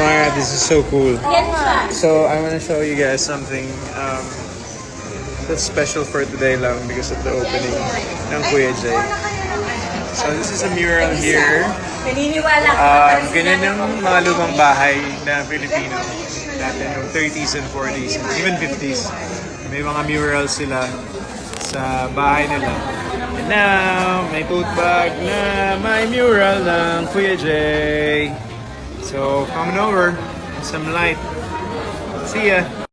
my god, this is so cool. So I want to show you guys something that's special for today lang because of the opening ng Kuya Jay. So this is a mural here. Ganyan yung mga lumang bahay na Filipino. Dati yung 30s and 40s, and even 50s. May mga murals sila sa bahay nila. And now, may tote bag na may mural ng Kuya Jay. So, come on over. Some light. See ya.